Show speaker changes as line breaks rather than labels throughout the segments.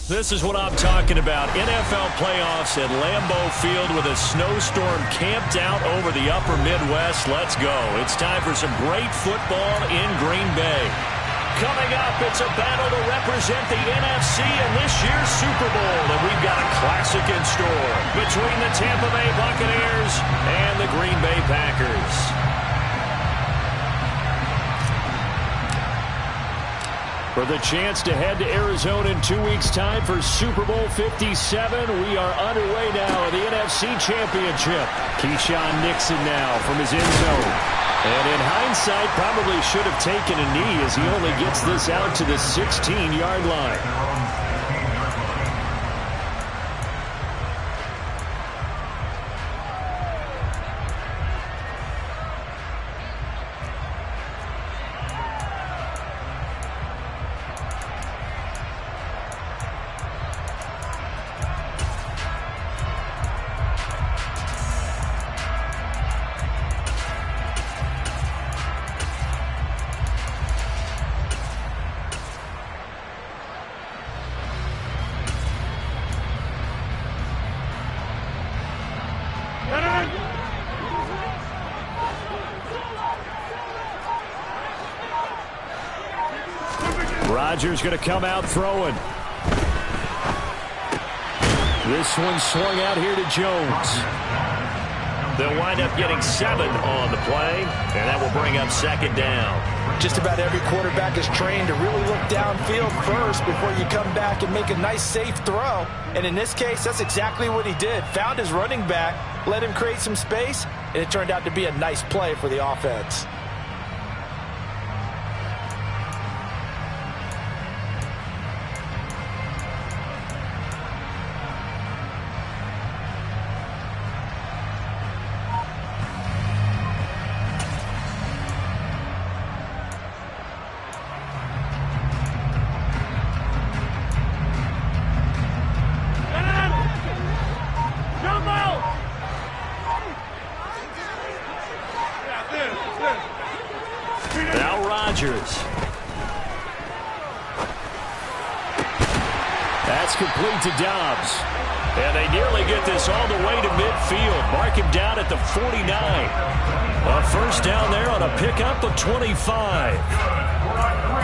This is what I'm talking about. NFL playoffs at Lambeau Field with a snowstorm camped out over the upper Midwest. Let's go. It's time for some great football in Green Bay. Coming up, it's a battle to represent the NFC in this year's Super Bowl. And we've got a classic in store between the Tampa Bay Buccaneers and the Green Bay Packers. For the chance to head to Arizona in 2 weeks' time for Super Bowl 57, we are underway now in the NFC Championship. Keyshawn Nixon now from his end zone. And in hindsight, probably should have taken a knee as he only gets this out to the 16-yard line. Rodgers going to come out throwing. This one swung out here to Jones. They'll wind up getting 7 on the play, and that will bring up second down.
Just about every quarterback is trained to really look downfield first before you come back and make a nice, safe throw. And in this case, that's exactly what he did. Found his running back, let him create some space, and it turned out to be a nice play for the offense.
That's complete to Dobbs. And they nearly get this all the way to midfield. Mark him down at the 49. A first down there on a pickup of 25.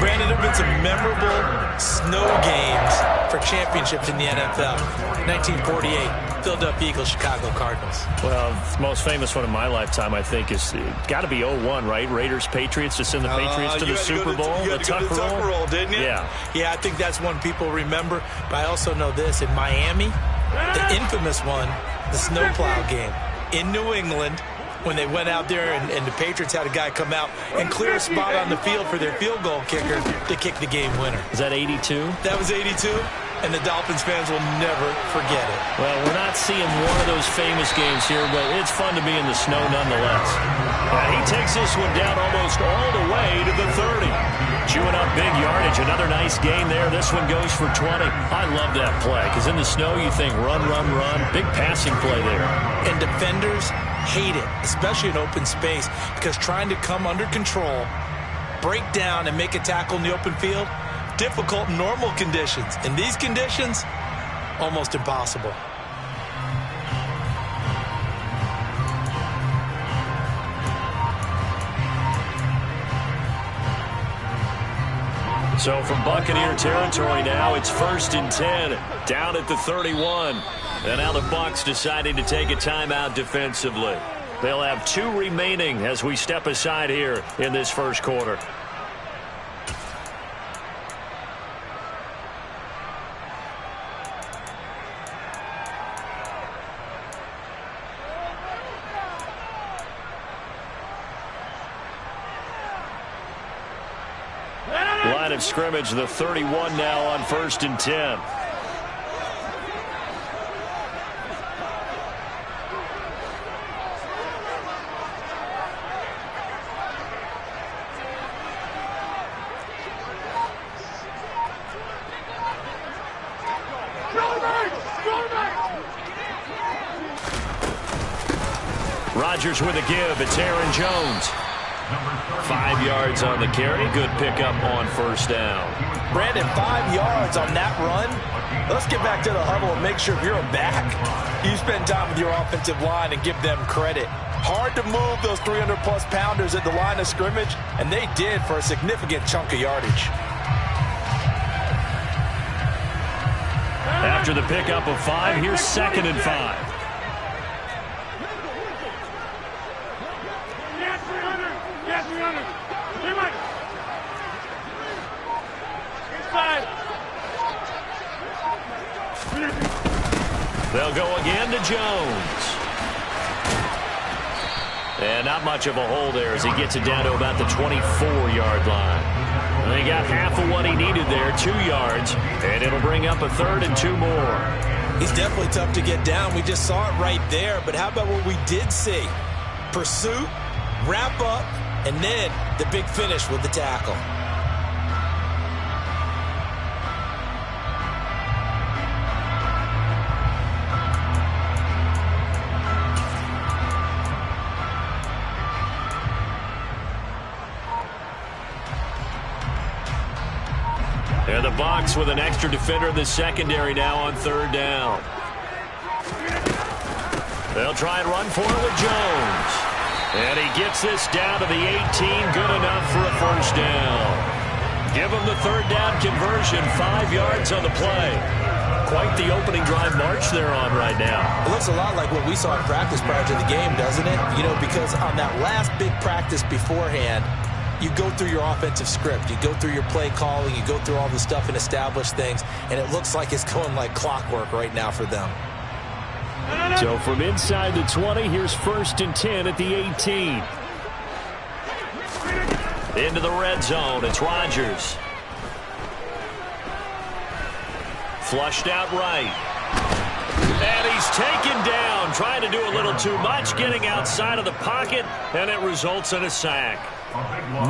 Brandon, there have been some memorable snow games for championships in the NFL. 1948, Philadelphia Eagles, Chicago Cardinals.
Well, the most famous one in my lifetime, I think, is got to be 01, right? Raiders, Patriots, to send the Patriots to the Super Bowl.
You had to go to the Tucker Roll, didn't you?
Yeah.
Yeah, I think that's one people remember. But I also know this. In Miami, the infamous one, the snowplow game. In New England, when they went out there and the Patriots had a guy come out and clear a spot on the field for their field goal kicker to kick the game winner.
Is that 82?
That was 82, and the Dolphins fans will never forget it.
Well, we're not seeing one of those famous games here, but it's fun to be in the snow nonetheless. He takes this one down almost all the way to the 30. Chewing up big yardage. Another nice gain there. This one goes for 20. I love that play because in the snow you think run, run, run. Big passing play there.
And defenders hate it, especially in open space, because trying to come under control, break down, and make a tackle in the open field, difficult in normal conditions. In these conditions, almost impossible.
So from Buccaneer territory now, it's 1st and 10, down at the 31. And now the Bucs deciding to take a timeout defensively. They'll have 2 remaining as we step aside here in this first quarter. Line of scrimmage, the 31 now on 1st and 10. Rodgers with a give. It's Aaron Jones. 5 yards on the carry. Good pickup on first down.
Brandon, 5 yards on that run. Let's get back to the huddle and make sure if you're back, you spend time with your offensive line and give them credit. Hard to move those 300-plus pounders at the line of scrimmage, and they did for a significant chunk of yardage.
After the pickup of 5, here's 2nd and 5. They'll go again to Jones. And not much of a hole there as he gets it down to about the 24-yard line. And he got half of what he needed there, 2 yards, and it'll bring up a 3rd and 2 more.
He's definitely tough to get down. We just saw it right there. But how about what we did see? Pursuit, wrap up, and then the big finish with the tackle.
And the Bucs with an extra defender in the secondary now on 3rd down. They'll try and run for it with Jones. And he gets this down to the 18, good enough for a 1st down. Give him the 3rd down conversion, 5 yards on the play. Quite the opening drive march they're on right now.
It looks a lot like what we saw in practice prior to the game, doesn't it? You know, because on that last big practice beforehand, you go through your offensive script. You go through your play calling. You go through all the stuff and establish things. And it looks like it's going like clockwork right now for them.
So from inside the 20, here's 1st and 10 at the 18. Into the red zone. It's Rodgers. Flushed out right. And he's taken down. Trying to do a little too much. Getting outside of the pocket. And it results in a sack.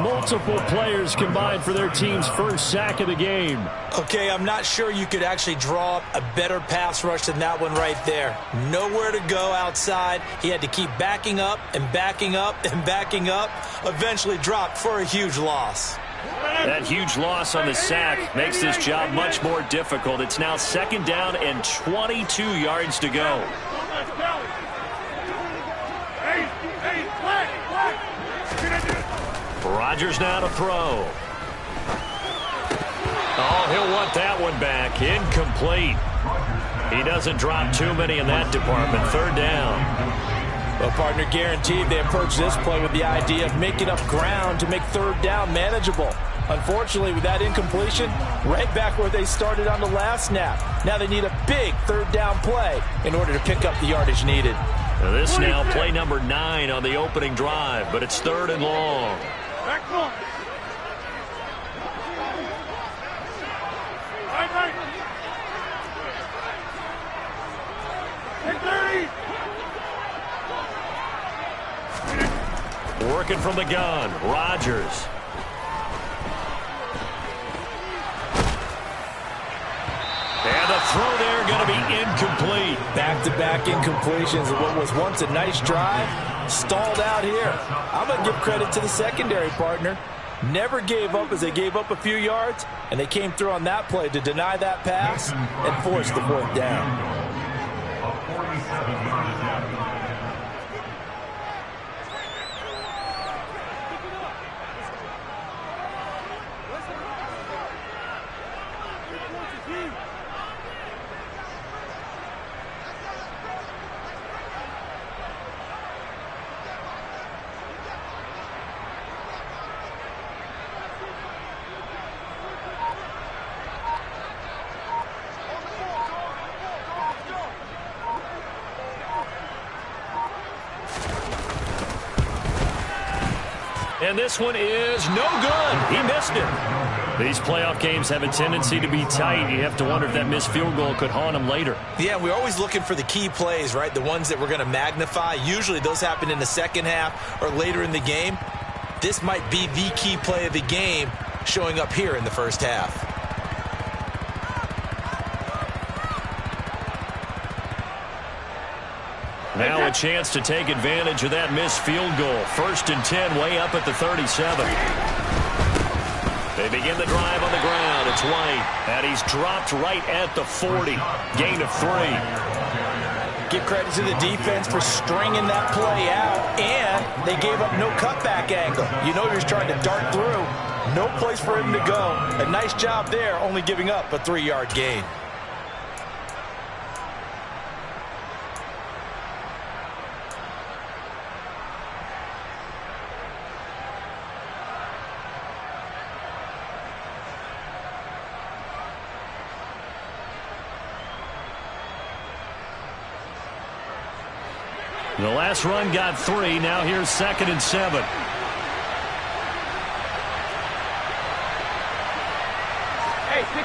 Multiple players combined for their team's 1st sack of the game.
Okay, I'm not sure you could actually draw up a better pass rush than that one right there. Nowhere to go outside. He had to keep backing up and backing up and backing up. Eventually dropped for a huge loss.
That huge loss on the sack makes this job much more difficult. It's now 2nd down and 22 yards to go. Rodgers now to throw. Oh, he'll want that one back. Incomplete. He doesn't drop too many in that department. 3rd down.
Well, partner, guaranteed they approach this play with the idea of making up ground to make 3rd down manageable. Unfortunately, with that incompletion, right back where they started on the last snap. Now they need a big 3rd down play in order to pick up the yardage needed.
Now this now play number 9 on the opening drive, but it's 3rd and long. Working from the gun, Rodgers. And the throw there going to be incomplete.
Back-to-back incompletions of what was once a nice drive. Stalled out here. I'm going to give credit to the secondary, partner. Never gave up as they gave up a few yards, and they came through on that play to deny that pass and force the 4th down.
And this one is no good. He missed it. These playoff games have a tendency to be tight. You have to wonder if that missed field goal could haunt him later.
Yeah, we're always looking for the key plays, right? The ones that we're going to magnify. Usually those happen in the 2nd half or later in the game. This might be the key play of the game showing up here in the 1st half.
Now a chance to take advantage of that missed field goal. 1st and 10 way up at the 37. They begin the drive on the ground. It's White, and he's dropped right at the 40. Gain of 3.
Give credit to the defense for stringing that play out, and they gave up no cutback angle. You know, he was trying to dart through. No place for him to go. A nice job there, only giving up a 3-yard gain.
The last run got 3. Now here's 2nd and 7.
Hey, 66.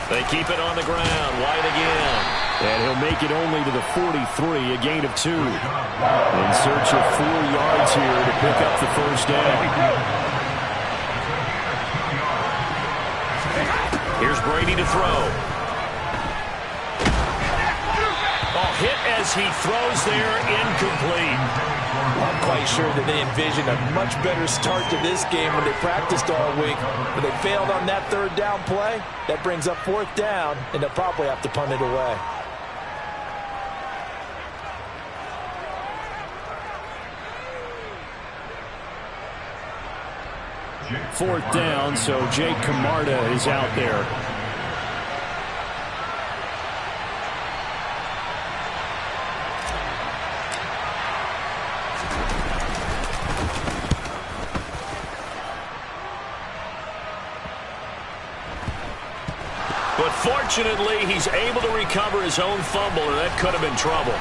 They keep it on the ground. White again. And he'll make it only to the 43, a gain of 2. In search of 4 yards here to pick up the first down. Here's Brady to throw. Hit as he throws there, incomplete.
I'm quite sure that they envisioned a much better start to this game when they practiced all week. When they failed on that 3rd down play, that brings up 4th down, and they'll probably have to punt it away.
Fourth down, so Jake Camarda is out there. But fortunately, he's able to recover his own fumble, and that could have been trouble.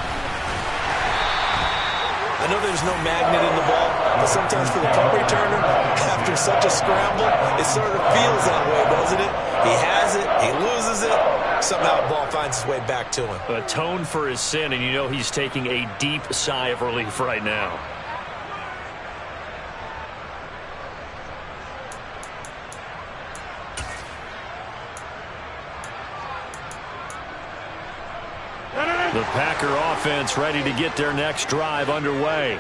I know there's no magnet in the ball, but sometimes for the punt returner, after such a scramble, it sort of feels that way, doesn't it? He has it, he loses it, somehow the ball finds its way back to him.
Atone for his sin, and you know he's taking a deep sigh of relief right now. The Packer offense ready to get their next drive underway.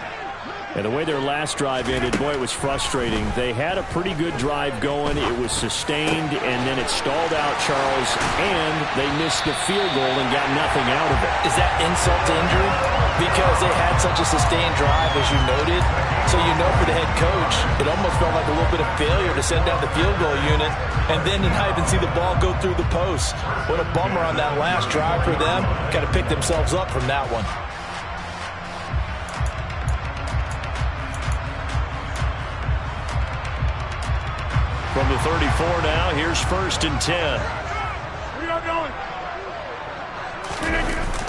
And the way their last drive ended, boy, it was frustrating. They had a pretty good drive going. It was sustained, and then it stalled out, Charles, and they missed the field goal and got nothing out of it.
Is that insult to injury? Because they had such a sustained drive, as you noted. So you know for the head coach, it almost felt like a little bit of failure to send down the field goal unit and then to not even see the ball go through the post. What a bummer on that last drive for them. Got to pick themselves up from that one.
From the 34 now, here's 1st and 10.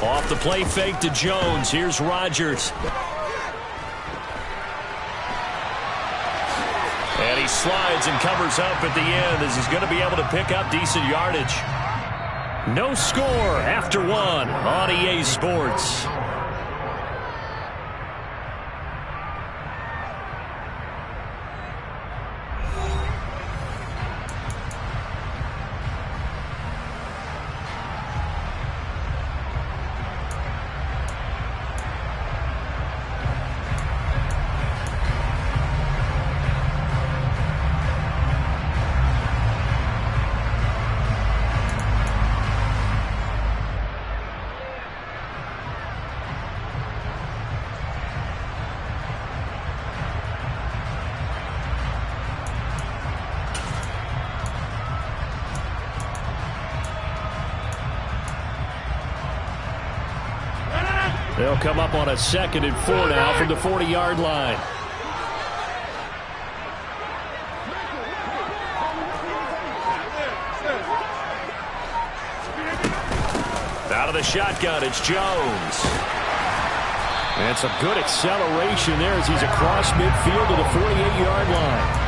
Off the play fake to Jones. Here's Rodgers. And he slides and covers up at the end as he's going to be able to pick up decent yardage. No score after 1 on EA Sports. They'll come up on a 2nd and 4 now from the 40-yard line. Out of the shotgun, it's Jones. And it's a good acceleration there as he's across midfield to the 48-yard line.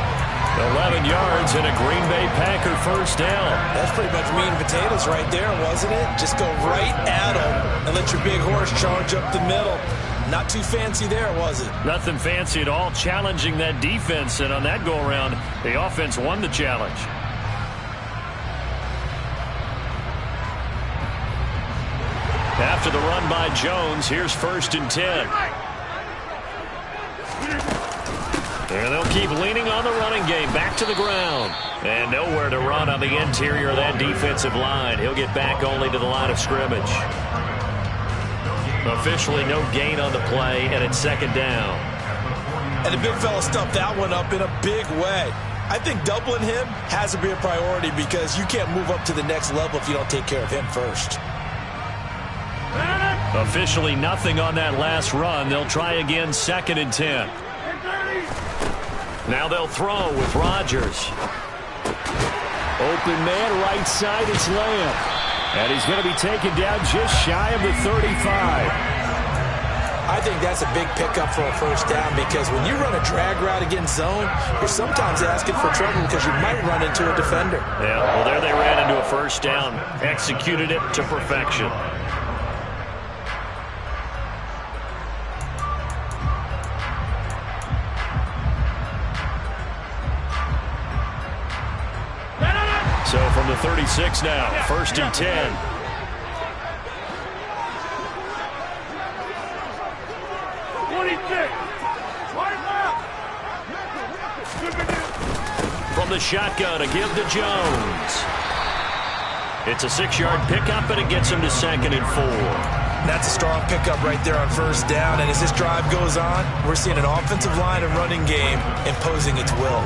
11 yards and a Green Bay Packer first down.
That's pretty much meat and potatoes right there, wasn't it? Just go right at him and let your big horse charge up the middle. Not too fancy there, was it?
Nothing fancy at all, challenging that defense. And on that go-around, the offense won the challenge. After the run by Jones, here's 1st and 10. And they'll keep leaning on the running game. Back to the ground. And nowhere to run on the interior of that defensive line. He'll get back only to the line of scrimmage. Officially no gain on the play, and it's second down.
And the big fella stuffed that one up in a big way. I think doubling him has to be a priority because you can't move up to the next level if you don't take care of him first.
Officially nothing on that last run. They'll try again, 2nd and 10. Now they'll throw with Rodgers. Open man, right side, it's Lamb. And he's going to be taken down just shy of the 35.
I think that's a big pickup for a first down because when you run a drag route against zone, you're sometimes asking for trouble because you might run into a defender.
Yeah, well, there they ran into a first down. Executed it to perfection. So from the 36 now, 1st and 10. From the shotgun, a give to Jones. It's a 6-yard pickup, and it gets him to 2nd and 4.
That's a strong pickup right there on first down. And as this drive goes on, we're seeing an offensive line and running game imposing its will.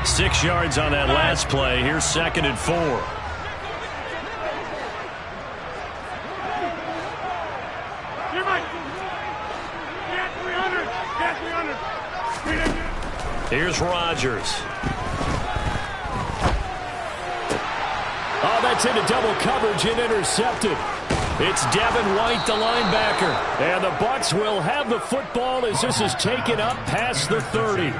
Six yards on that last play. Here's 2nd and 4. Here's Rodgers. Oh, that's into double coverage and intercepted. It's Devin White, the linebacker. And the Bucs will have the football as this is taken up past the 30.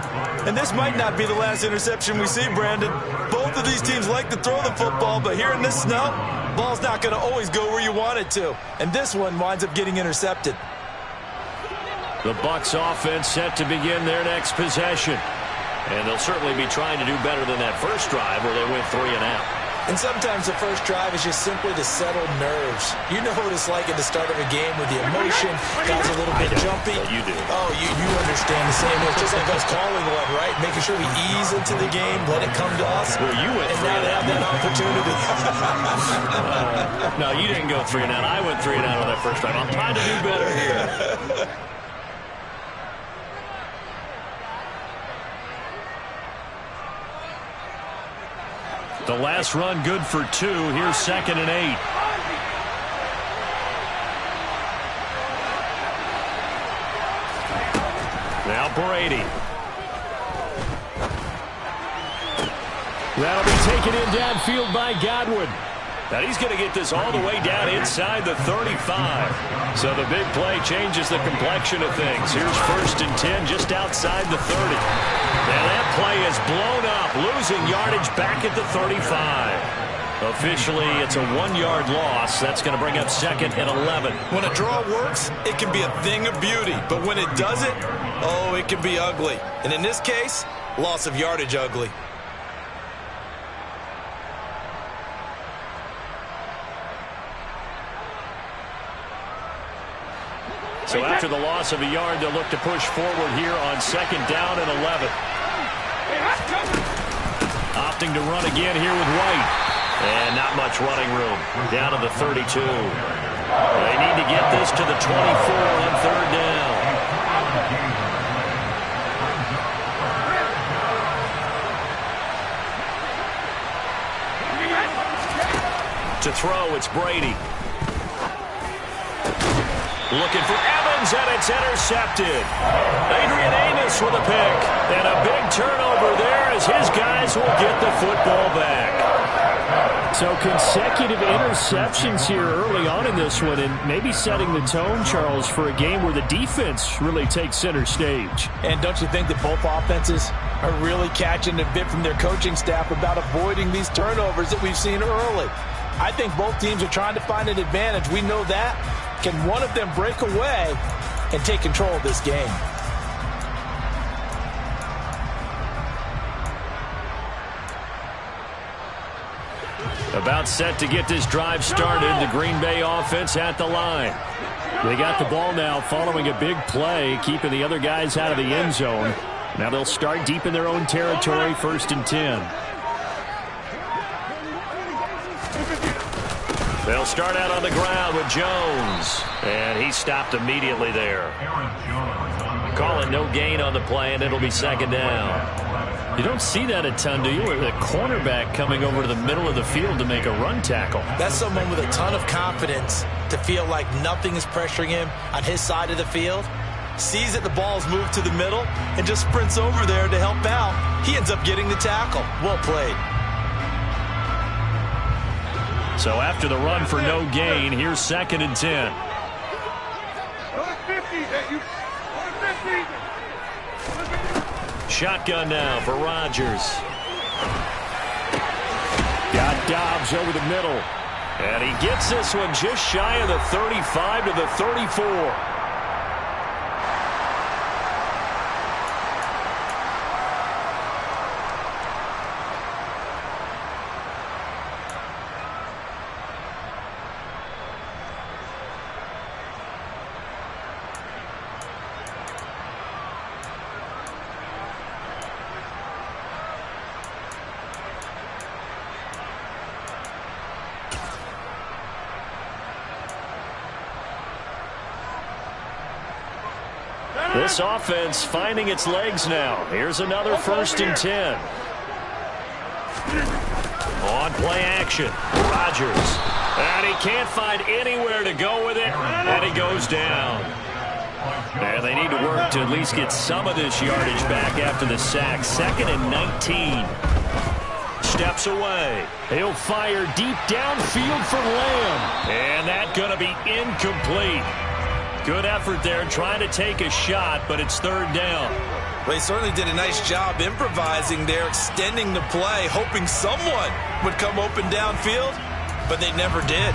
And this might not be the last interception we see, Brandon. Both of these teams like to throw the football, but here in this snow, ball's not going to always go where you want it to. And this one winds up getting intercepted.
The Bucs offense set to begin their next possession. And they'll certainly be trying to do better than that first drive where they went 3 and out.
And sometimes the first drive is just simply to settle nerves. You know what it's like at the start of a game where the emotion got a little bit jumpy.
You do.
Oh, you understand the same. It's just like us calling one, right? Making sure we ease into the game, let it come to us.
Well, you went
and now they have that opportunity.
No, you didn't go 3 and out. I went 3 and out on that first drive. I'm trying to do better here. The last run good for 2. Here's 2nd and 8. Now Brady. That'll be taken in downfield by Godwin. And he's going to get this all the way down inside the 35. So the big play changes the complexion of things. Here's 1st and 10 just outside the 30. And that play is blown up, losing yardage back at the 35. Officially, it's a 1-yard loss. That's going to bring up 2nd and 11.
When a draw works, it can be a thing of beauty. But when it doesn't, oh, it can be ugly. And in this case, loss of yardage ugly.
So after the loss of a yard, they'll look to push forward here on 2nd down and 11. Opting to run again here with White. And not much running room. Down to the 32. They need to get this to the 24 on 3rd down. To throw, it's Brady. Looking for Evans, and it's intercepted. Adrian Amos with a pick. And a big turnover there as his guys will get the football back.
So consecutive interceptions here early on in this one, and maybe setting the tone, Charles, for a game where the defense really takes center stage.
And don't you think that both offenses are really catching a bit from their coaching staff about avoiding these turnovers that we've seen early? I think both teams are trying to find an advantage. We know that. Can one of them break away? and take control of this game.
About set to get this drive started. The Green Bay offense at the line.
They got the ball now following a big play, keeping the other guys out of the end zone. Now they'll start deep in their own territory, 1st and 10.
They'll start out on the ground with Jones. And he stopped immediately there. Calling no gain on the play, and it'll be 2nd down.
You don't see that a ton, do you? With a cornerback coming over to the middle of the field to make a run tackle.
That's someone with a ton of confidence to feel like nothing is pressuring him on his side of the field. Sees that the ball's moved to the middle and just sprints over there to help out. He ends up getting the tackle. Well played.
So after the run for no gain, here's 2nd and 10. Shotgun now for Rodgers.
Got Dobbs over the middle.
And he gets this one just shy of the 35 to the 34. This offense finding its legs now. Here's another 1st and 10. On play action, Rodgers. And he can't find anywhere to go with it, and he goes down. And they need to work to at least get some of this yardage back after the sack. 2nd and 19. Steps away.
He'll fire deep downfield for Lamb.
And that's going to be incomplete. Good effort there trying to take a shot, but it's 3rd down.
Well, he certainly did a nice job improvising there, extending the play, hoping someone would come open downfield, but they never did.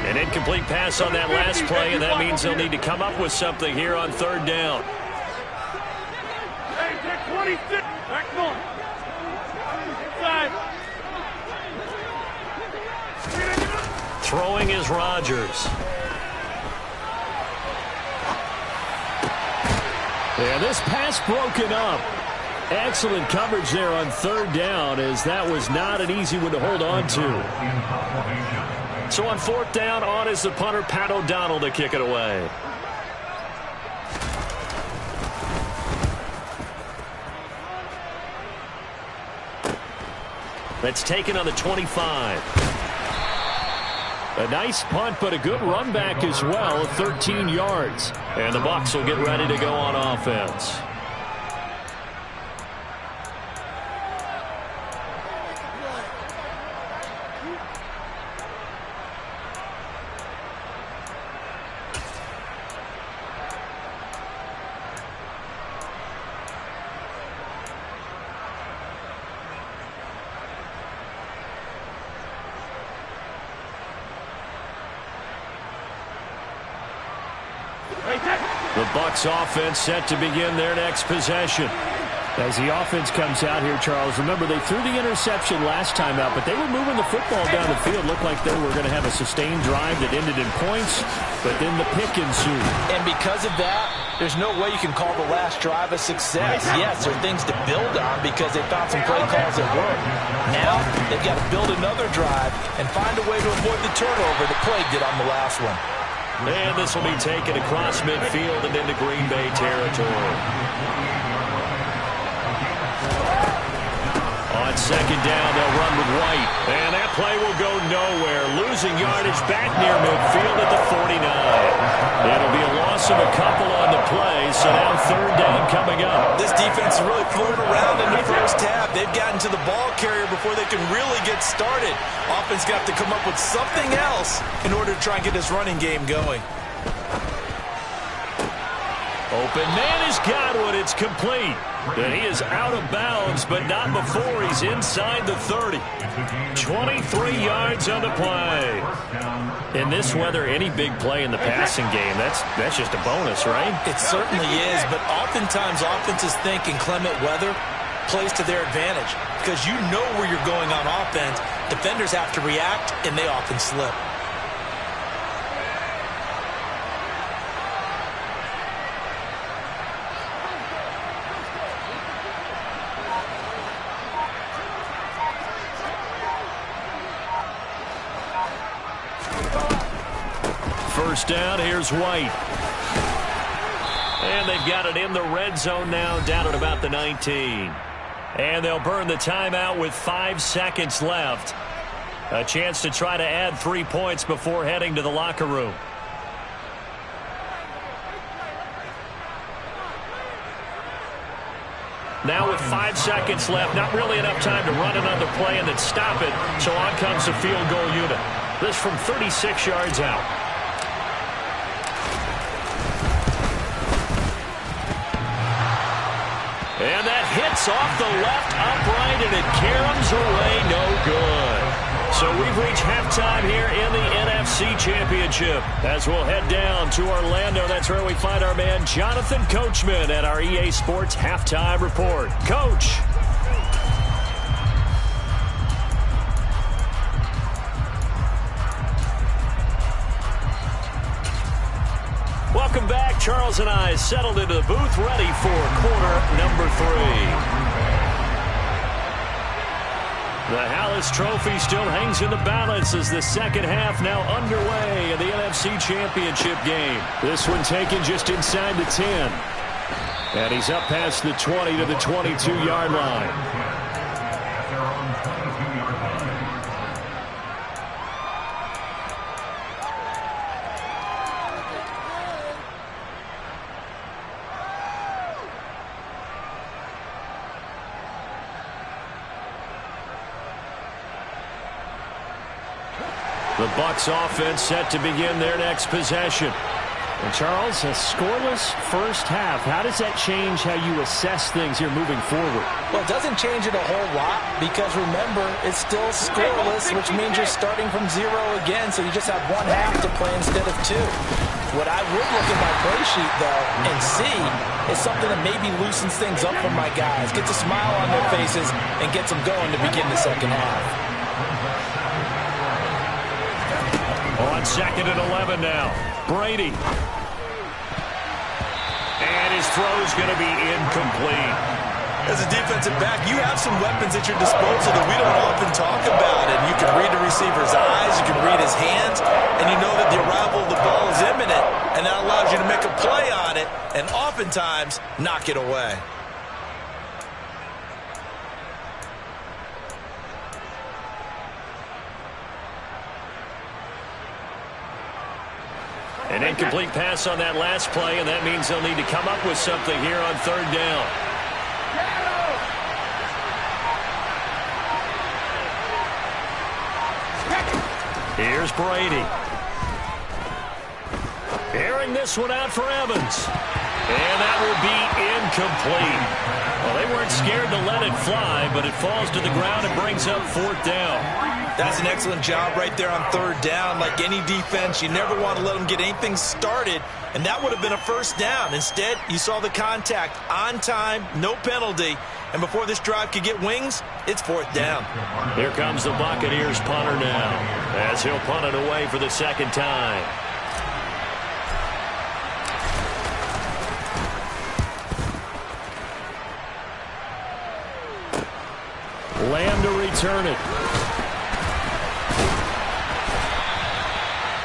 An incomplete pass on that last play, and that means they'll need to come up with something here on 3rd down.
Hey, take 26. Back on.
Throwing is Rodgers.
Yeah, this pass broken up. Excellent coverage there on 3rd down, as that was not an easy one to hold on to.
So on 4th down, on is the punter, Pat O'Donnell, to kick it away. That's taken on the 25. A nice punt, but a good run back as well, 13 yards. And the Bucs will get ready to go on offense. The Bucs offense set to begin their next possession.
As the offense comes out here, Charles, remember they threw the interception last time out, but they were moving the football down the field. Looked like they were going to have a sustained drive that ended in points, but then the pick ensued.
And because of that, there's no way you can call the last drive a success. Yes, there are things to build on because they found some play calls that work. Now they've got to build another drive and find a way to avoid the turnover that plagued it on the last one.
And this will be taken across midfield and into Green Bay territory. On 2nd down, they'll run with White. And that play will go nowhere. Losing yardage back near midfield at the 49. It'll be a loss of a couple on the play, so now 3rd down coming up.
This defense is really floating around in the first half. They've gotten to the ball carrier before they can really get started. Offense got to come up with something else in order to try and get this running game going.
Open man has got one. It's complete. And he is out of bounds, but not before he's inside the 30. 23 yards on the play. In this weather, any big play in the passing game, that's just a bonus, right?
It certainly is, but oftentimes offenses think inclement weather plays to their advantage because you know where you're going on offense. Defenders have to react, and they often slip.
First down, here's White. And they've got it in the red zone now, down at about the 19. And they'll burn the timeout with 5 seconds left. A chance to try to add 3 points before heading to the locker room. Now with 5 seconds left, not really enough time to run another play and then stop it. So on comes the field goal unit. This from 36 yards out. And that hits off the left upright, and it caroms away, no good. So we've reached halftime here in the NFC Championship. As we'll head down to Orlando, that's where we find our man Jonathan Coachman at our EA Sports Halftime Report. Coach. Welcome back. Charles and I settled into the booth, ready for quarter number 3. The Hallis Trophy still hangs in the balance as the second half now underway in the NFC Championship game. This one taken just inside the 10. And he's up past the 20 to the 22-yard line. The Bucs offense set to begin their next possession.
And Charles, a scoreless first half. How does that change how you assess things here moving forward?
Well, it doesn't change it a whole lot because, remember, it's still scoreless, which means you're starting from 0 again, so you just have 1 half to play instead of 2. What I would look at my play sheet, though, and see is something that maybe loosens things up for my guys, gets a smile on their faces, and gets them going to begin the second half.
On 2nd and 11 now. Brady. And his throw's going to be incomplete.
As a defensive back, you have some weapons at your disposal that we don't often talk about. And you can read the receiver's eyes, you can read his hands, and you know that the arrival of the ball is imminent, and that allows you to make a play on it and oftentimes knock it away.
An incomplete pass on that last play, and that means they'll need to come up with something here on 3rd down. Here's Brady. Airing this one out for Evans. And that will be incomplete. Well, they weren't scared to let it fly, but it falls to the ground and brings up 4th down.
That's an excellent job right there on 3rd down. Like any defense, you never want to let them get anything started, and that would have been a 1st down. Instead, you saw the contact on time, no penalty, and before this drive could get wings, it's 4th down.
Here comes the Buccaneers punter now, as he'll punt it away for the 2nd time. Lamb to return it.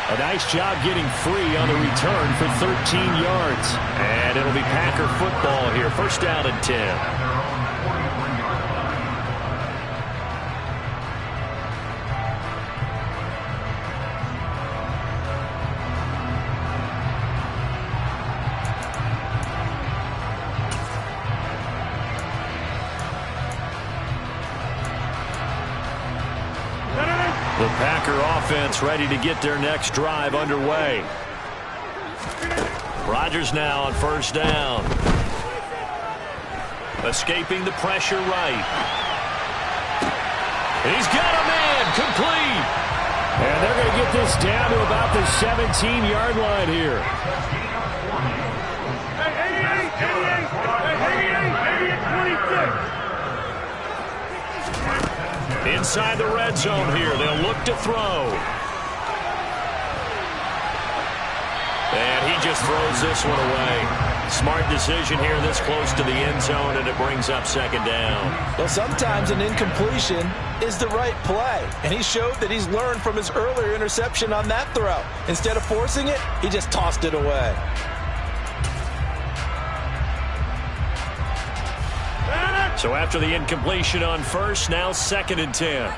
A nice job getting free on the return for 13 yards. And it'll be Packer football here. 1st down and 10. The Packer offense ready to get their next drive underway. Rodgers now on first down. Escaping the pressure right. He's got a man complete.
And they're going to get this down to about the 17-yard line here.
26.
Inside the red zone here. They'll look to throw. And he just throws this one away. Smart decision here this close to the end zone, and it brings up second down.
Well, sometimes an incompletion is the right play, and he showed that he's learned from his earlier interception on that throw. Instead of forcing it, he just tossed it away.
So after the incompletion on first, now 2nd and 10.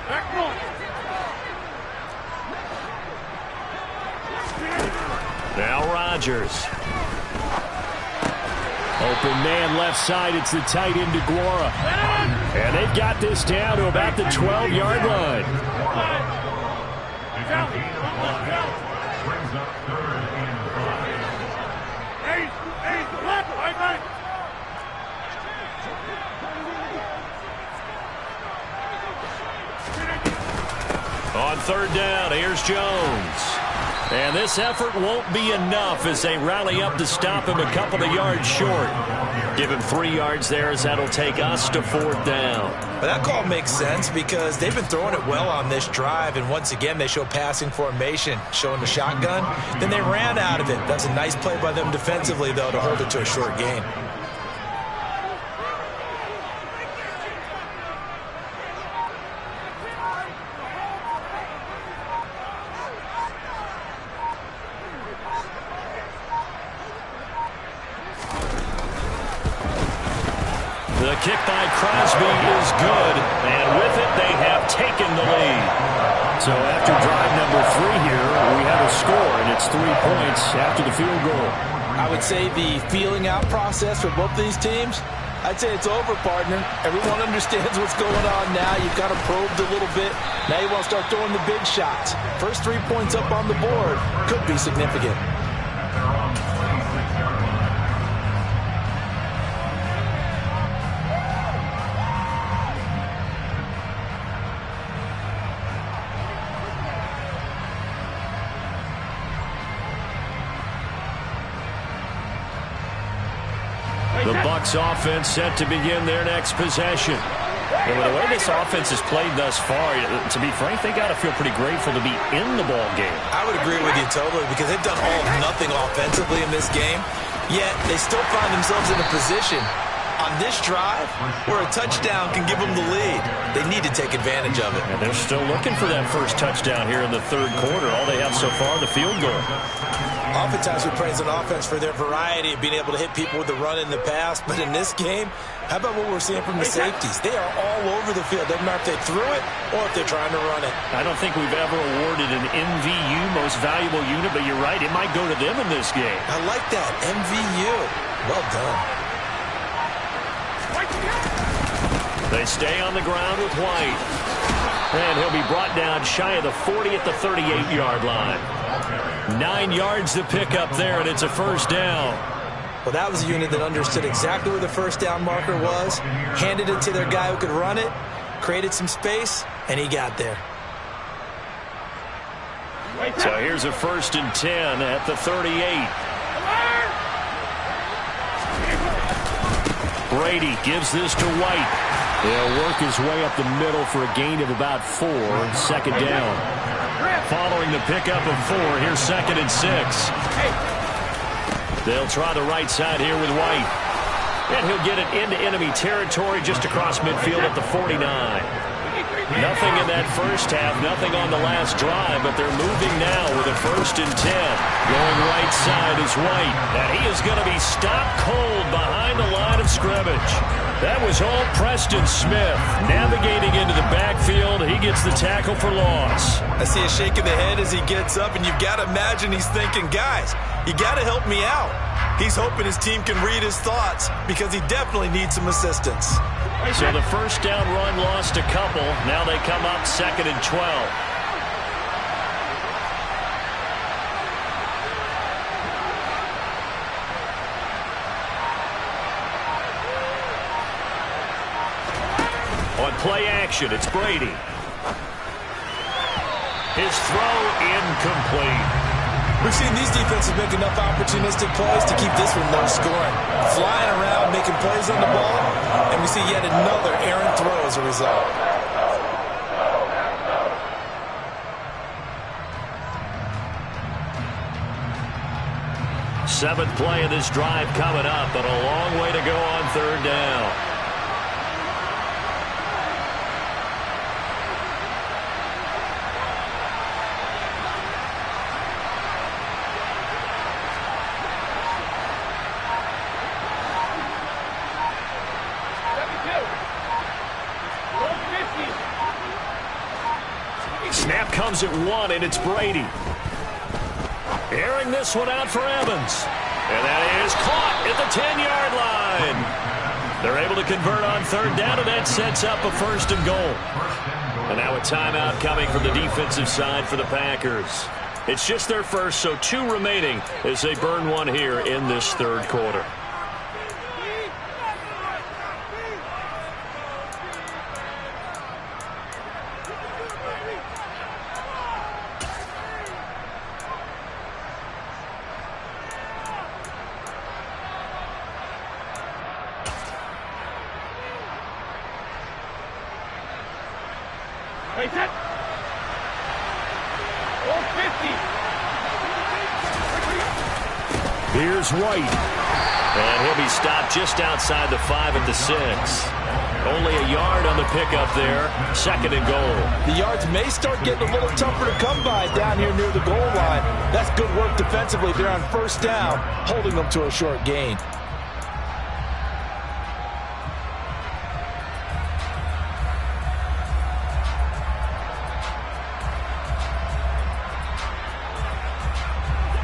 Now Rodgers.
Open man left side. It's the tight end DeGuara. And they've got this down to about the 12-yard line.
On third down, here's Jones. And this effort won't be enough as they rally up to stop him a couple of yards short. Give him 3 yards there as that'll take us to 4th down.
But that call makes sense because they've been throwing it well on this drive, and once again they show passing formation, showing the shotgun. Then they ran out of it. That's a nice play by them defensively, though, to hold it to a short gain.
The kick by Crosby is good, and with it, they have taken the lead.
So after drive number 3 here, we have a score, and it's 3 points after the field goal.
I would say the feeling out process for both these teams, I'd say it's over, partner. Everyone understands what's going on now. You've got to probe a little bit. Now you want to start throwing the big shots. First 3 points up on the board could be significant.
The Bucs offense set to begin their next possession. And with the way this offense has played thus far, to be frank, they got to feel pretty grateful to be in the ball game.
I would agree with you totally because they've done all or nothing offensively in this game, yet they still find themselves in a position on this drive where a touchdown can give them the lead. They need to take advantage of it.
And they're still looking for that first touchdown here in the 3rd quarter. All they have so far, the field goal.
Oftentimes we praise an offense for their variety of being able to hit people with the run in the pass, but in this game, how about what we're seeing from the safeties? They are all over the field. Doesn't matter if they threw it or if they're trying to run it.
I don't think we've ever awarded an MVU, most valuable unit, but you're right, it might go to them in this game.
I like that, MVU. Well done.
They stay on the ground with White. And he'll be brought down shy of the 40 at the 38-yard line. 9 yards to pick up there, and it's a first down.
Well, that was a unit that understood exactly where the first down marker was, handed it to their guy who could run it, created some space, and he got there.
So here's a 1st and 10 at the 38. Brady gives this to White. He'll work his way up the middle for a gain of about 4, 2nd down. Following the pickup of 4, here's 2nd and 6. They'll try the right side here with White. And he'll get it into enemy territory just across midfield at the 49. Nothing in that first half, nothing on the last drive, but they're moving now with a 1st and 10. Going right side is White, and he is going to be stopped cold behind the line of scrimmage. That was all Preston Smith. Navigating into the backfield, he gets the tackle for loss.
I see a shake of the head as he gets up, and you've got to imagine he's thinking, guys, you got to help me out. He's hoping his team can read his thoughts because he definitely needs some assistance.
So the first down run lost a couple. Now they come up 2nd and 12. action. It's Brady. His throw incomplete.
We've seen these defenses make enough opportunistic plays to keep this one low scoring. Flying around, making plays on the ball, and we see yet another errant throw as a result.
Seventh play of this drive coming up, but a long way to go on third down. Snap comes at 1, and it's Brady. Airing this one out for Evans. And that is caught at the 10-yard line. They're able to convert on third down, and that sets up a 1st and goal. And now a timeout coming from the defensive side for the Packers. It's just their first, so 2 remaining as they burn one here in this third quarter. Here's White. And he'll be stopped just outside the 5 at the 6. Only a yard on the pickup there. 2nd and goal.
The yards may start getting a little tougher to come by down here near the goal line. That's good work defensively. They're on 1st down, holding them to a short gain.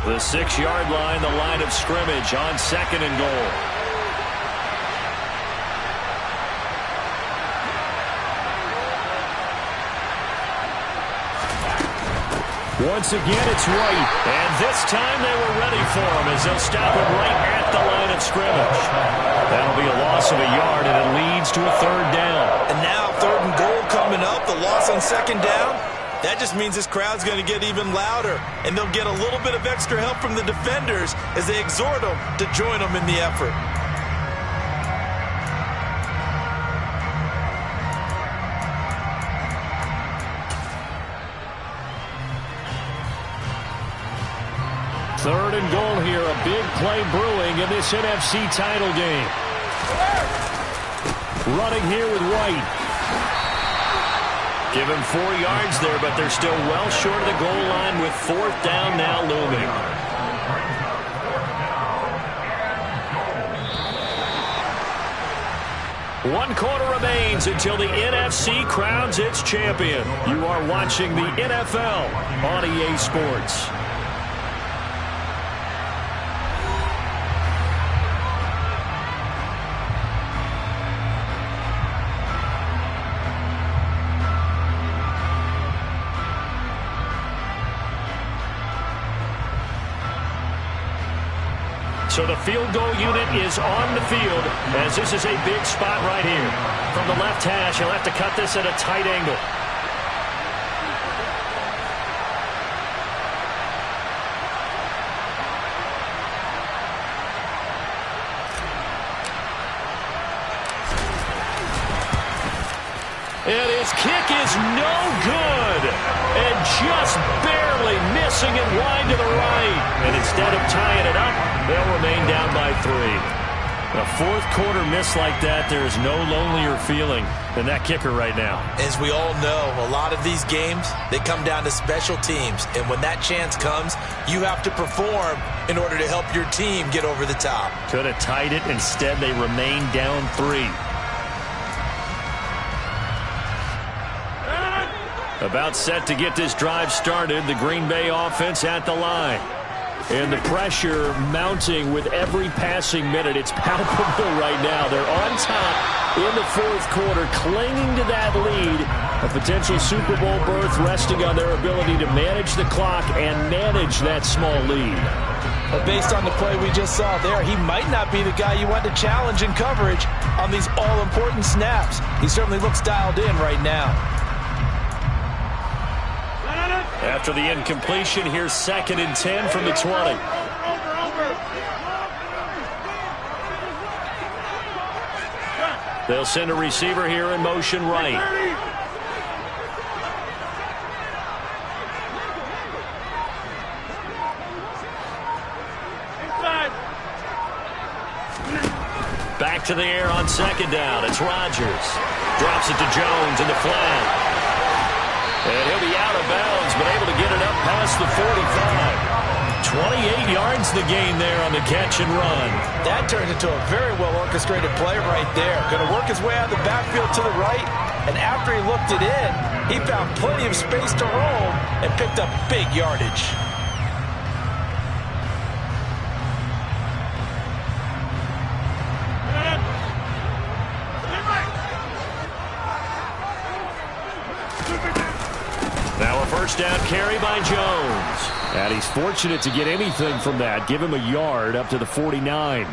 The 6-yard line, the line of scrimmage on 2nd and goal. Once again, it's White. And this time they were ready for him as they'll stop him right at the line of scrimmage. That'll be a loss of a yard, and it leads to a 3rd down.
And now 3rd and goal coming up. The loss on 2nd down. That just means this crowd's going to get even louder, and they'll get a little bit of extra help from the defenders as they exhort them to join them in the effort.
Third and goal here, a big play brewing in this NFC title game. Running here with White. Give him 4 yards there, but they're still well short of the goal line with 4th down now looming. One quarter remains until the NFC crowns its champion. You are watching the NFL on EA Sports. So the field goal unit is on the field as this is a big spot right here. From the left hash, he'll have to cut this at a tight angle. And his kick is no good. And just barely missing it wide to the right. And instead of tying it up, they'll remain down by 3. A 4th quarter miss like that, there is no lonelier feeling than that kicker right now.
As we all know, a lot of these games, they come down to special teams. And when that chance comes, you have to perform in order to help your team get over the top.
Could have tied it. Instead, they remain down 3. About set to get this drive started. The Green Bay offense at the line. And the pressure mounting with every passing minute. It's palpable right now. They're on top in the 4th quarter, clinging to that lead. A potential Super Bowl berth resting on their ability to manage the clock and manage that small lead.
But based on the play we just saw there, he might not be the guy you want to challenge in coverage on these all-important snaps. He certainly looks dialed in right now.
After the incompletion, here's 2nd and 10 from the 20. They'll send a receiver here in motion right. Back to the air on 2nd down. It's Rodgers. Drops it to Jones in the flat. And he'll be out of bounds, but able to get it up past the 45. 28 yards the gain there on the catch and run.
That turned into a very well-orchestrated play right there. Going to work his way out of the backfield to the right, and after he looked it in, he found plenty of space to roam and picked up big yardage.
Now a first down carry by Jones.
And he's fortunate to get anything from that. Give him a yard up to the 49.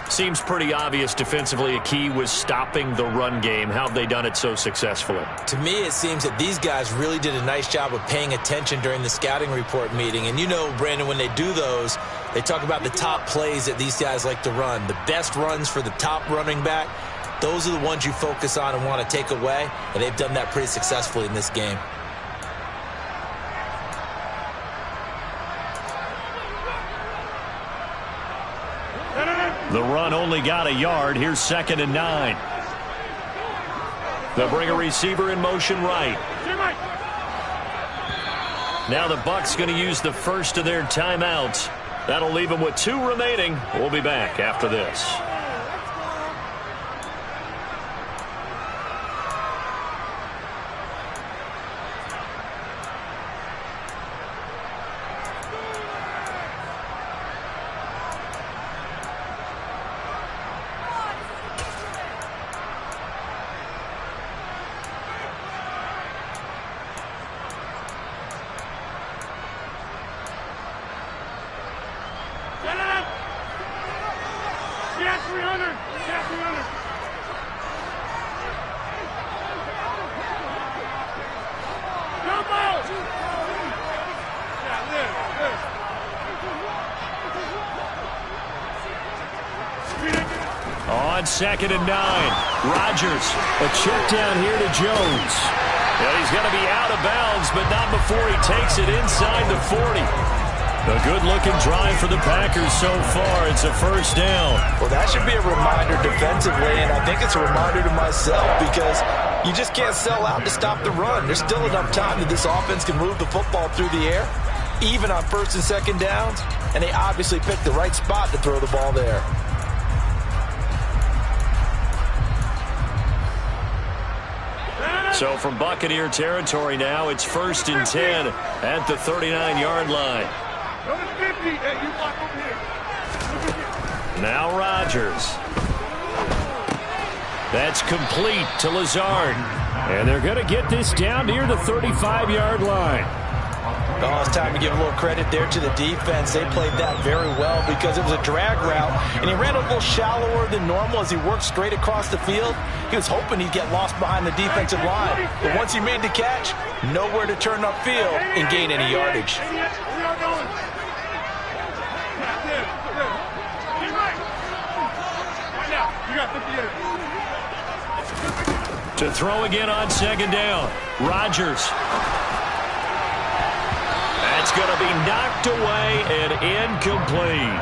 Seems pretty obvious defensively a key was stopping the run game. How have they done it so successfully?
To me, it seems that these guys really did a nice job of paying attention during the scouting report meeting. And you know, Brandon, when they do those, they talk about the top plays that these guys like to run. The best runs for the top running back, those are the ones you focus on and want to take away. And they've done that pretty successfully in this game.
The run only got a yard. Here's 2nd and 9. They'll bring a receiver in motion right. Now the Bucs going to use the first of their timeouts. That'll leave them with 2 remaining. We'll be back after this. On 2nd and 9, Rodgers.
A check down here to Jones.
And he's going to be out of bounds, but not before he takes it inside the 40. A good-looking drive for the Packers so far. It's a first down.
Well, that should be a reminder defensively, and I think it's a reminder to myself because you just can't sell out to stop the run. There's still enough time that this offense can move the football through the air, even on 1st and 2nd downs, and they obviously picked the right spot to throw the ball there.
So from Buccaneer territory now, it's 1st and 10 at the 39-yard line. Now Rodgers. That's complete to Lazard.
And they're going to get this down near the 35-yard line.
Oh, it's time to give a little credit there to the defense. They played that very well because it was a drag route, and he ran a little shallower than normal as he worked straight across the field. He was hoping he'd get lost behind the defensive line. But once he made the catch, nowhere to turn upfield and gain any yardage.
To throw again on 2nd down. Rodgers. That's going to be knocked away and incomplete.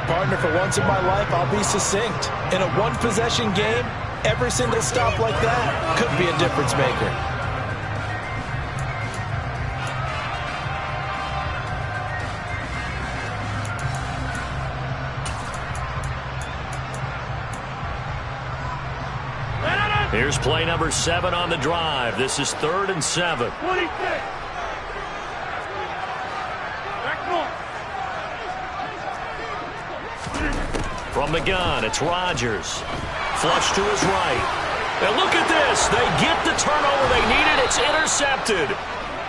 Partner, for once in my life, I'll be succinct. In a one-possession game, every single stop like that could be a difference maker.
Here's play number 7 on the drive. This is 3rd and 7.
26.
From the gun, it's Rodgers. Flush to his right. And look at this. They get the turnover they needed. It's intercepted.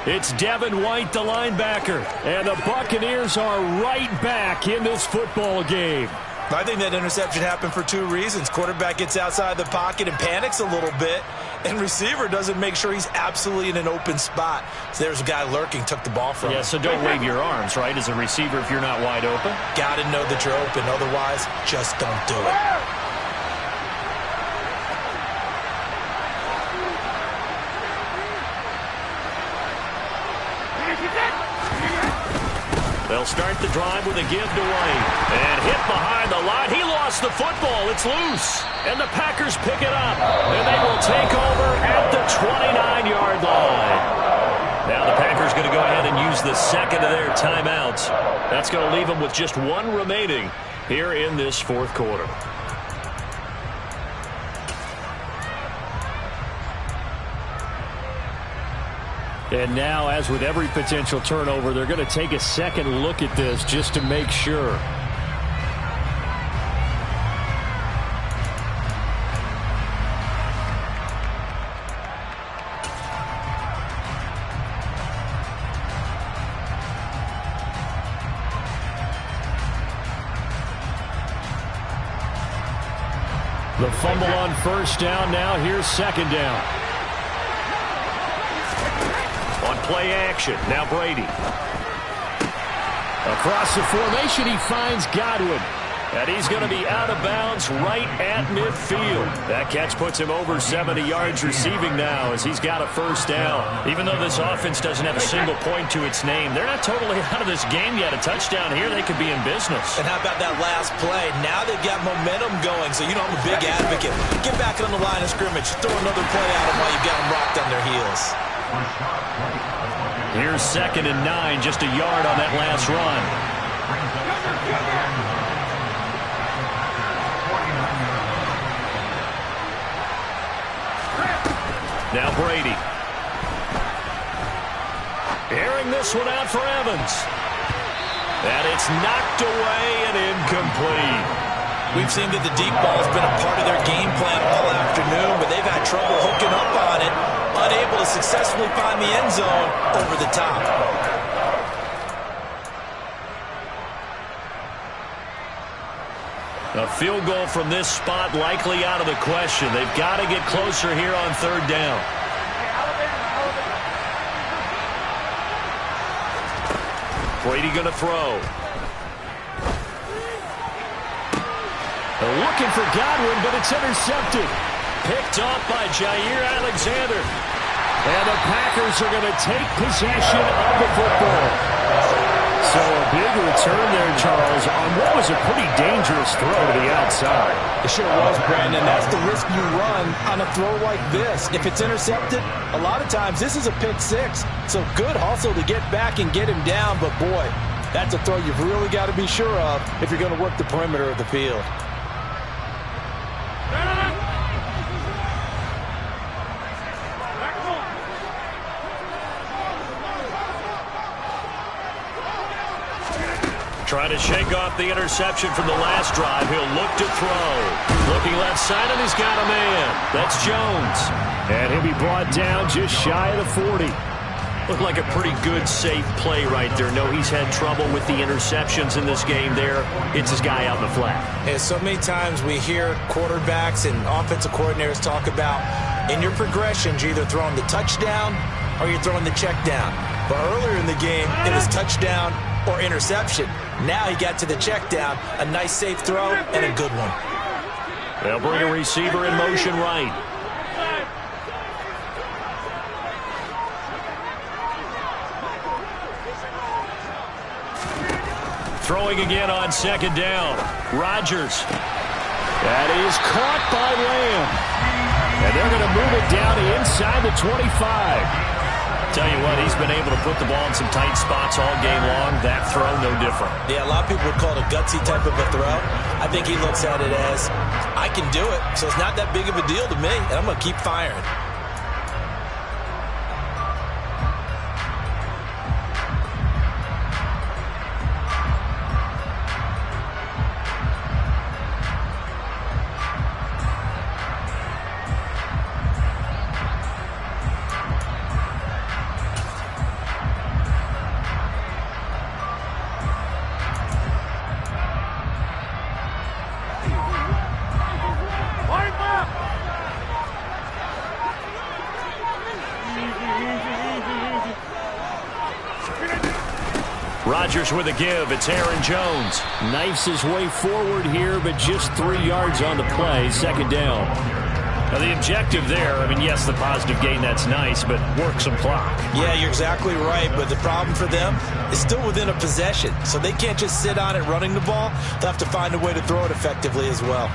It's Devin White, the linebacker. And the Buccaneers are right back in this football game.
I think that interception happened for two reasons. Quarterback gets outside the pocket and panics a little bit, and receiver doesn't make sure he's absolutely in an open spot. So there's a guy lurking, took the ball from him.
Yeah, so don't wave your arms, right, as a receiver if you're not wide open.
Got to know that you're open. Otherwise, just don't do it.
They'll start the drive with a give to White. And hit behind the line. He lost the football. It's loose. And the Packers pick it up. And they will take over at the 29-yard line. Now the Packers going to go ahead and use the second of their timeouts. That's going to leave them with just one remaining here in this fourth quarter.
And now, as with every potential turnover, they're going to take a second look at this just to make sure. The fumble on first down now. Here's second down.
On play action, now Brady.
Across the formation, he finds Godwin.
And he's going to be out of bounds right at midfield. That catch puts him over 70 yards receiving now as he's got a first down. Even though this offense doesn't have a single point to its name, they're not totally out of this game yet. A touchdown here, they could be in business.
And how about that last play? Now they've got momentum going, so you know I'm a big advocate. Get back on the line of scrimmage. Throw another play at them while you've got them rocked on their heels.
Here's 2nd and 9, just a yard on that last run. Now Brady. Airing this one out for Evans. And it's knocked away and incomplete.
We've seen that the deep ball has been a part of their game plan all afternoon, but they've had trouble hooking up on it, unable to successfully find the end zone over the top.
A field goal from this spot likely out of the question. They've got to get closer here on third down. Brady going to throw.
They're looking for Godwin, but it's intercepted.
Picked off by Jair Alexander.
And the Packers are going to take possession of the football. So a big return there, Charles, on what was a pretty dangerous throw to the outside.
It sure was, Brandon. That's the risk you run on a throw like this. If it's intercepted, a lot of times this is a pick six. So good hustle to get back and get him down. But, boy, that's a throw you've really got to be sure of if you're going to work the perimeter of the field.
Trying to shake off the interception from the last drive. He'll look to throw. Looking left side, and he's got a man. That's Jones.
And he'll be brought down just shy of the 40.
Looked like a pretty good, safe play right there. No, he's had trouble with the interceptions in this game there. Hits his guy out in the flat.
And so many times we hear quarterbacks and offensive coordinators talk about in your progressions, you're either throwing the touchdown or you're throwing the check down. But earlier in the game, it was touchdown or interception. Now he got to the check down. A nice safe throw and a good one.
They'll bring a receiver in motion right. Throwing again on second down. Rodgers.
That is caught by Lamb. And they're going to move it down to inside the 25.
Tell you what, he's been able to put the ball in some tight spots all game long. That throw, no different.
Yeah, a lot of people would call it a gutsy type of a throw. I think he looks at it as, I can do it, so it's not that big of a deal to me, and I'm going to keep firing.
Rodgers with a give. It's Aaron Jones.
Knifes his way forward here, but just 3 yards on the play. Second down.
Now the objective there, I mean, yes, the positive gain, that's nice, but work some clock.
Yeah, you're exactly right, but the problem for them is still within a possession, so they can't just sit on it running the ball. They'll have to find a way to throw it effectively as well.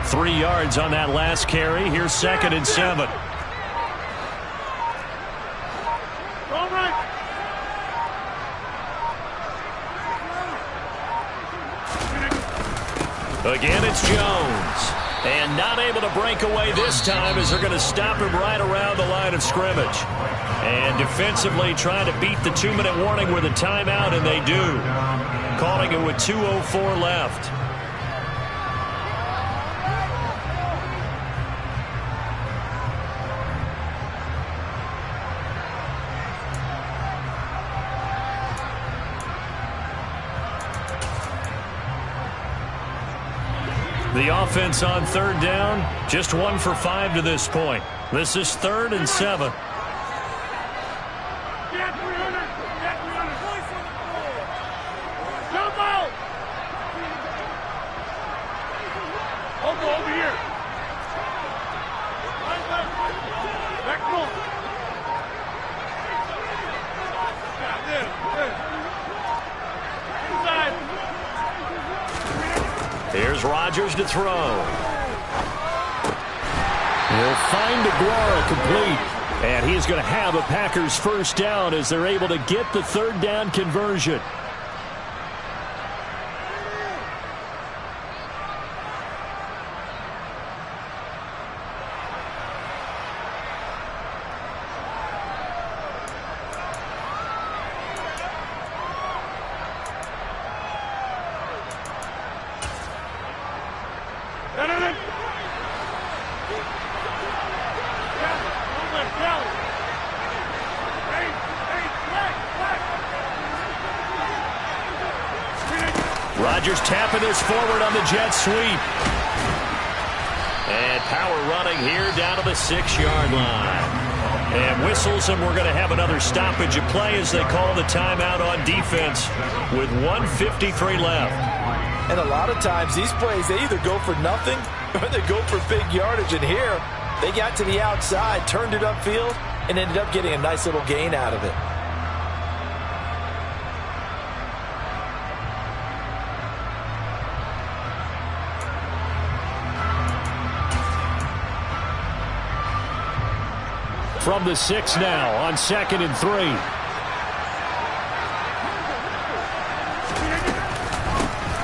Three yards on that last carry. Here's 2nd and 7. Again, it's Jones. And not able to break away this time as they're going to stop him right around the line of scrimmage. And defensively trying to beat the 2-minute warning with a timeout, and they do. Calling it with 2:04 left. The offense on 3rd down, just 1 for 5 to this point. This is 3rd and 7.
Over here. Back on. Inside.
Here's Rodgers to throw.
He'll find Aguero complete. And he's going to have a Packers first down as they're able to get the 3rd down conversion.
Rodgers tapping this forward on the jet sweep. And power running here down to the 6-yard line. And whistles, and we're going to have another stoppage of play as they call the timeout on defense with 1:53 left.
And a lot of times these plays, they either go for nothing or they go for big yardage. And here, they got to the outside, turned it upfield, and ended up getting a nice little gain out of it.
From the 6 now on 2nd and 3.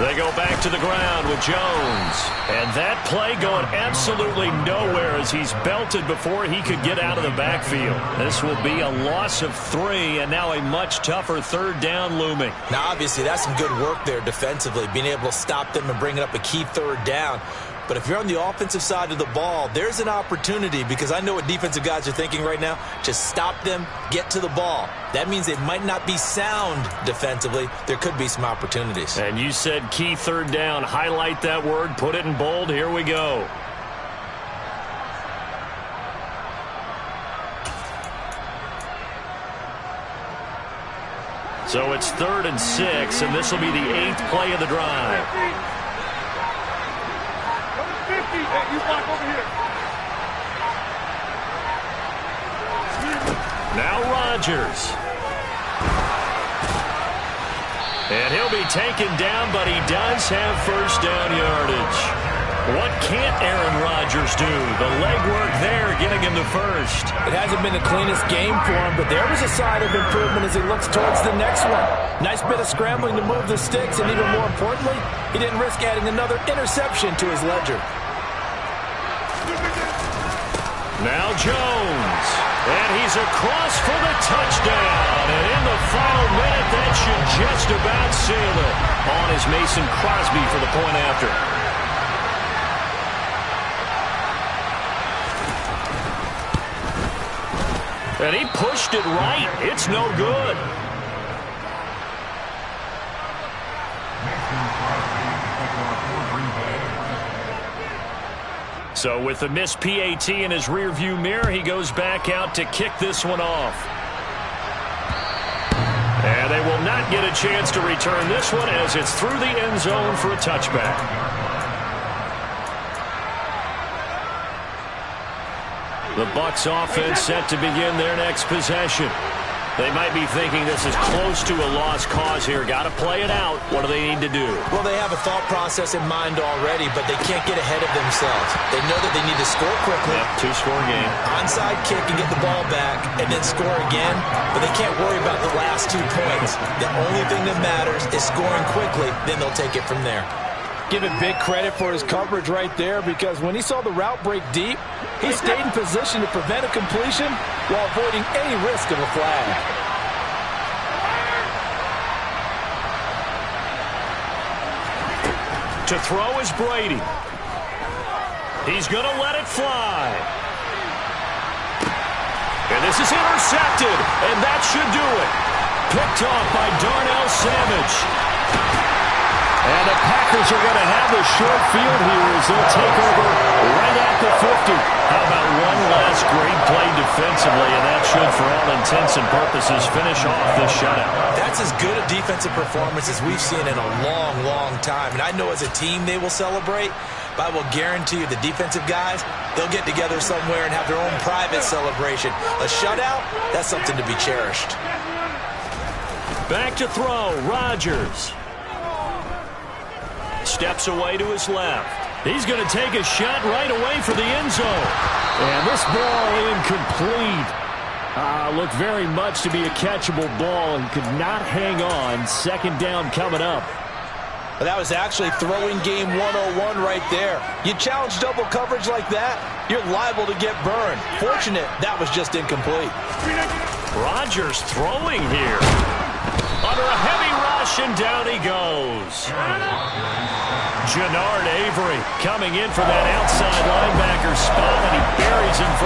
They go back to the ground with Jones. And that play going absolutely nowhere as he's belted before he could get out of the backfield. This will be a loss of 3 and now a much tougher 3rd down looming.
Now, obviously, that's some good work there defensively, being able to stop them and bringing up a key 3rd down. But if you're on the offensive side of the ball, there's an opportunity, because I know what defensive guys are thinking right now. Just stop them, get to the ball. That means they might not be sound defensively. There could be some opportunities.
And you said key 3rd down. Highlight that word, put it in bold. Here we go. So it's 3rd and 6, and this will be the 8th play of the drive.
Hey, you block over here.
Now Rodgers. And he'll be taken down, but he does have first down yardage. What can't Aaron Rodgers do? The legwork there getting him the first.
It hasn't been the cleanest game for him, but there was a sign of improvement as he looks towards the next one. Nice bit of scrambling to move the sticks, and even more importantly, he didn't risk adding another interception to his ledger.
Now Jones. And he's across for the touchdown. And in the final minute, that should just about seal it. On is Mason Crosby for the point after. And he pushed it right. It's no good. So with the missed PAT in his rearview mirror, he goes back out to kick this one off. And they will not get a chance to return this one as it's through the end zone for a touchback. The Bucs offense set to begin their next possession. They might be thinking this is close to a lost cause here. Got to play it out. What do they need to do?
Well, they have a thought process in mind already, but they can't get ahead of themselves. They know that they need to score quickly.
Yep, two-score game.
Onside kick and get the ball back and then score again, but they can't worry about the last 2 points. The only thing that matters is scoring quickly, then they'll take it from there.
Give it big credit for his coverage right there, because when he saw the route break deep, he stayed in position to prevent a completion while avoiding any risk of a flag.
To throw is Brady. He's going to let it fly. And this is intercepted, and that should do it. Picked off by Darnell Savage. And the Packers are going to have the short field here as they'll take over right at the 50. How about one last great play defensively, and that should, for all intents and purposes, finish off this shutout.
That's as good a defensive performance as we've seen in a long, long time. And I know as a team they will celebrate, but I will guarantee you the defensive guys, they'll get together somewhere and have their own private celebration. A shutout, that's something to be cherished.
Back to throw, Rodgers. Steps away to his left. He's going to take a shot right away for the end zone. And this ball incomplete. Looked very much to be a catchable ball and could not hang on. Second down coming up.
Well, that was actually throwing game 101 right there. You challenge double coverage like that, you're liable to get burned. Fortunate that was just incomplete.
Rodgers throwing here. Under a heavy rush, and down he goes. Jannard Avery coming in for that outside linebacker spot, and he buries him for a